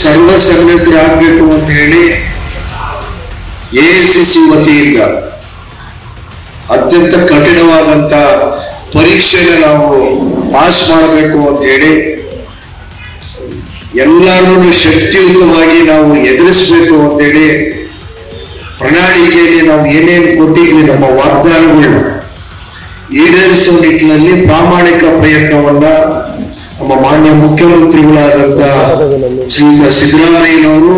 ಸರ್ವಸನ್ನದ್ಧ ಆಗಬೇಕು ಅಂತ ಹೇಳಿ ಎಐಸಿಸಿ ವತಿಯಿಂದ ಅತ್ಯಂತ ಕಠಿಣವಾದಂತ ಪರೀಕ್ಷೆನ ನಾವು ಪಾಸ್ ಮಾಡಬೇಕು ಅಂತ ಹೇಳಿ ಎಲ್ಲರೂ ಶಕ್ತಿಯುತವಾಗಿ ನಾವು ಎದುರಿಸಬೇಕು ಅಂತ ಹೇಳಿ ಪ್ರಣಾಳಿಕೆಯಲ್ಲಿ ನಾವು ಏನೇನು ಕೊಟ್ಟಿದ್ವಿ ನಮ್ಮ ವಾಗ್ದಾನಗಳನ್ನ ಈಡೇರಿಸುವ ನಿಟ್ಟಿನಲ್ಲಿ ಪ್ರಾಮಾಣಿಕ ಪ್ರಯತ್ನವನ್ನ ನಮ್ಮ ಮಾನ್ಯ ಮುಖ್ಯಮಂತ್ರಿಗಳಾದಂತ ಶ್ರೀಯುತ ಸಿದ್ದರಾಮಯ್ಯನವರು,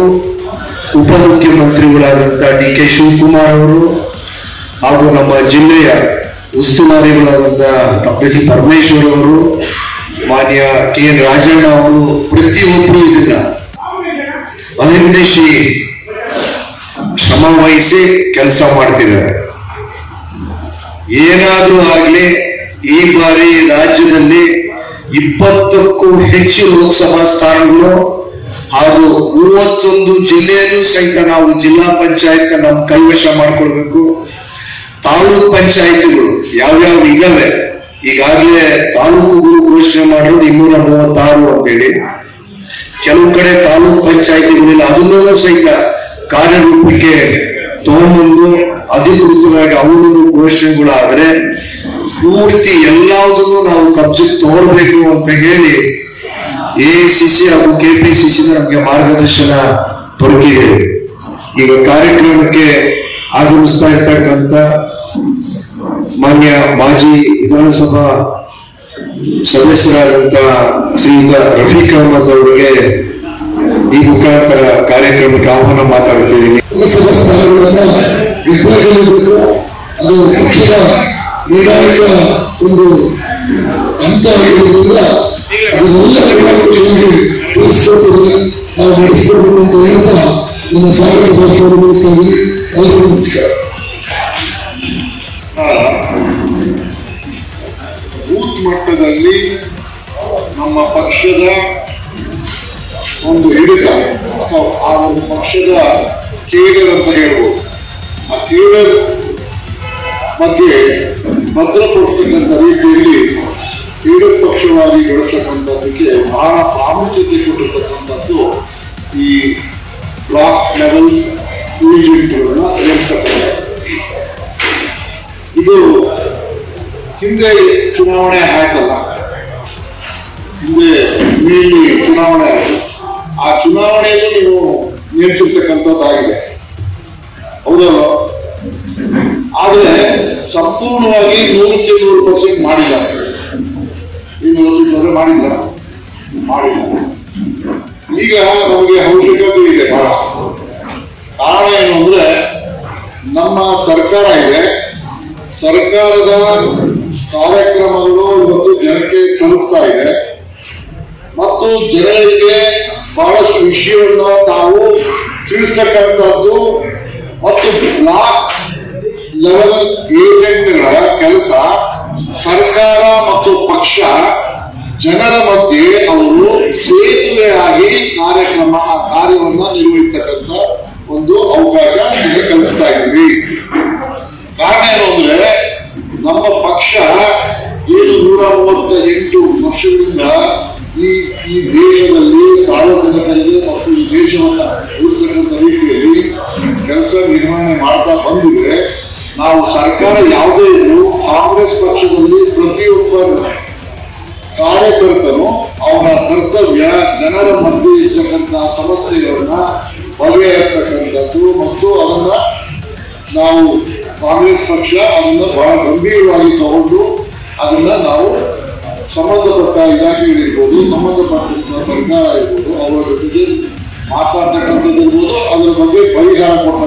ಉಪಮುಖ್ಯಮಂತ್ರಿಗಳಾದಂತ ಡಿ.ಕೆ. ಶಿವಕುಮಾರ್ ಅವರು ಹಾಗೂ ನಮ್ಮ ಜಿಲ್ಲೆಯ ಉಸ್ತುವಾರಿಗಳಾದಂತ ಡಾಕ್ಟರ್ ಜಿ. ಪರಮೇಶ್ವರ್ ಅವರು, ಮಾನ್ಯ ಕೆ.ಎನ್. ರಾಜಣ್ಣ ಅವರು ಪ್ರತಿಯೊಬ್ಬರು ಇದನ್ನ ಅಹಿರ್ನಿಶಿ ಶ್ರಮ ವಹಿಸಿ ಕೆಲಸ ಮಾಡ್ತಿದ್ದಾರೆ. ಏನಾದ್ರೂ ಆಗ್ಲಿ ಈ ಬಾರಿ ರಾಜ್ಯದಲ್ಲಿ 20ಕ್ಕೂ ಹೆಚ್ಚು ಲೋಕಸಭಾ ಸ್ಥಾನಗಳು ಹಾಗೂ 31 ಜಿಲ್ಲೆಯಲ್ಲೂ ಸಹಿತ ನಾವು ಜಿಲ್ಲಾ ಪಂಚಾಯತ್ ನಮ್ಮ ಕೈವಶ ಮಾಡ್ಕೊಳ್ಬೇಕು. ತಾಲೂಕ್ ಪಂಚಾಯತಿಗಳು ಯಾವ್ಯಾವ ಇದಾವೆ, ಈಗಾಗಲೇ ತಾಲೂಕುಗಳು ಘೋಷಣೆ ಮಾಡಿರೋದು 236 ಅಂತೇಳಿ. ಕೆಲವು ಕಡೆ ತಾಲೂಕ್ ಪಂಚಾಯತಿಗಳಿಲ್ಲ, ಅದನ್ನೂ ಸಹಿತ ಕಾರ್ಯರೂಪಕ್ಕೆ ತಗೊಂಡ್ಬಂದು ಅಧಿಕೃತವಾಗಿ ಅವನು ಘೋಷಣೆಗಳಾದ್ರೆ ಪೂರ್ತಿ ಎಲ್ಲದನ್ನು ನಾವು ಕಬ್ಜೆಗೆ ತಗೊಳ್ಬೇಕು ಅಂತ ಹೇಳಿ ಎಐಸಿಸಿ ಹಾಗೂ ಕೆಪಿಸಿಸಿ ನಮಗೆ ಮಾರ್ಗದರ್ಶನ ದೊರಕಿದೆ. ಈಗ ಕಾರ್ಯಕ್ರಮಕ್ಕೆ ಆಗಮಿಸ್ತಾ ಇರ್ತಕ್ಕಂಥ ಮಾನ್ಯ ಮಾಜಿ ವಿಧಾನಸಭಾ ಸದಸ್ಯರಾದಂತ ಶ್ರೀಯುತ ರಫೀಕ್ ಅಹಮದ್ ಅವರಿಗೆ ಈ ಮುಖಾಂತರ ಕಾರ್ಯಕ್ರಮಕ್ಕೆ ಆಹ್ವಾನ ಮಾತಾಡ್ತಿದ್ದೀನಿ. ಅದು ಪಕ್ಷದ ನಿರ್ಣಾಯಕ ಒಂದು ಹಂತ ಆಗಿರೋದ್ರಿಂದ ಅದನ್ನೆಲ್ಲ ಕ್ರಮಾಂಕವಾಗಿ ತಿಳಿಸ್ಕೊಡ್ತೀವಿ, ನಾವು ನಡೆಸ್ಕೊಡ್ಬೇಕು ಅಂತ ಹೇಳ್ತಾ ನನ್ನ ಸ್ವಾಗತ ಭಾಷಣ ಮುಗಿಸ್ತೀವಿ. ಎಲ್ಲರಿಗೂ ನಮಸ್ಕಾರ. ಬೂತ್ ಮಟ್ಟದಲ್ಲಿ ನಮ್ಮ ಪಕ್ಷದ ಒಂದು ಹಿಡಿತ ಅಥವಾ ಆ ಒಂದು ಪಕ್ಷದ ಕೇಡರ್ ಅಂತ ಹೇಳ್ಬೋದು, ಆ ಕೇಡರ್ ಬಗ್ಗೆ ಭದ್ರಪಡಿಸ್ತಕ್ಕಂಥ ರೀತಿಯಲ್ಲಿ ಕೇಡರ್ ಪಕ್ಷವಾಗಿ ಬೆಳೆಸ್ತಕ್ಕಂಥದ್ದಕ್ಕೆ ಬಹಳ ಪ್ರಾಮುಖ್ಯತೆ ಕೊಟ್ಟಿರ್ತಕ್ಕಂಥದ್ದು ಈ ಬ್ಲಾಕ್ ಲೆವೆಲ್ ಏಜೆಂಟ್ಗಳನ್ನ ಹೇಳ್ತಕ್ಕಂಥದ್ದು. ಇದು ಹಿಂದೆ ಚುನಾವಣೆ ಆಯ್ತಲ್ಲ, ಹಿಂದೆ ಮೇಲಿ ಚುನಾವಣೆ ಆಯ್ತು, ಆ ಚುನಾವಣೆಯನ್ನು ನೀವು ನಿಲ್ಲಿಸಿರ್ತಕ್ಕಂಥದ್ದಾಗಿದೆ, ಹೌದಲ್ಲ? ಆದರೆ ಸಂಪೂರ್ಣವಾಗಿ 100% ಮಾಡಿಲ್ಲ. ಮಾಡಿಲ್ಲ. ಈಗ ನಮಗೆ ಅವಶ್ಯಕತೆ ಇದೆ ಬಹಳ. ಕಾರಣ ಏನು ಅಂದ್ರೆ ನಮ್ಮ ಸರ್ಕಾರ ಇದೆ, ಸರ್ಕಾರದ ಕಾರ್ಯಕ್ರಮಗಳು ಇವತ್ತು ಜನಕ್ಕೆ ತಲುಪ್ತಾ ಇದೆ ಮತ್ತು ಜನರಿಗೆ ಬಹಳಷ್ಟು ವಿಷಯವನ್ನ ತಾವು ತಿಳಿಸ್ತಕ್ಕಂಥದ್ದು ಮತ್ತು ಬ್ಲಾಕ್ ಲೆವೆಲ್ ಏಜೆಂಟ್ಗಳ ಕೆಲಸ ಸರ್ಕಾರ ಮತ್ತು ಪಕ್ಷ ಜನರ ಮಧ್ಯೆ ಅವರು ಸೇತುವೆಯಾಗಿ ಕಾರ್ಯವನ್ನ ನಿರ್ವಹಿಸ್ತಕ್ಕಂಥ ಒಂದು ಅವಕಾಶ ಕಲ್ಪಿಸ್ತಾ ಇದ್ದೀವಿ. ಕಾರಣ ಏನು ಅಂದ್ರೆ ನಮ್ಮ ಪಕ್ಷ ಏನು 138 ವರ್ಷಗಳಿಂದ ಈ ದೇಶದಲ್ಲಿ ಸಾರ್ವಜನಿಕರಿಗೆ ಮತ್ತು ಈ ದೇಶವನ್ನ ಉಳಿಸ್ತಕ್ಕಂಥ ರೀತಿಯಲ್ಲಿ ಕೆಲಸ ನಿರ್ವಹಣೆ ಮಾಡ್ತಾ ಬಂದಿದ್ರೆ, ನಾವು ಸರ್ಕಾರ ಯಾವುದೇ ಇದ್ರು ಕಾಂಗ್ರೆಸ್ ಪಕ್ಷದಲ್ಲಿ ಪ್ರತಿಯೊಬ್ಬ ಕಾರ್ಯಕರ್ತನು ಅವನ ಕರ್ತವ್ಯ ಜನರ ಮಧ್ಯೆ ಇರ್ತಕ್ಕಂಥ ಸಮಸ್ಯೆಗಳನ್ನ ಬಗೆಹರಿಸ್ತಕ್ಕಂಥದ್ದು ಮತ್ತು ಅದನ್ನ ನಾವು ಕಾಂಗ್ರೆಸ್ ಪಕ್ಷ ಅದನ್ನ ಬಹಳ ಗಂಭೀರವಾಗಿ ತಗೊಂಡು ಅದನ್ನ ನಾವು ಸಂಬಂಧಪಟ್ಟ ಇಲಾಖೆಗಳಿರ್ಬೋದು, ಸಂಬಂಧಪಟ್ಟ ಸರ್ಕಾರ ಇರ್ಬೋದು, ಅವರ ಜೊತೆಗೆ ಮಾತಾಡ್ತಕ್ಕಂಥದ್ದು ಇರ್ಬೋದು, ಅದರ ಬಗ್ಗೆ ಪರಿಹಾರ ಕೊಡ್ತಕ್ಕಂಥ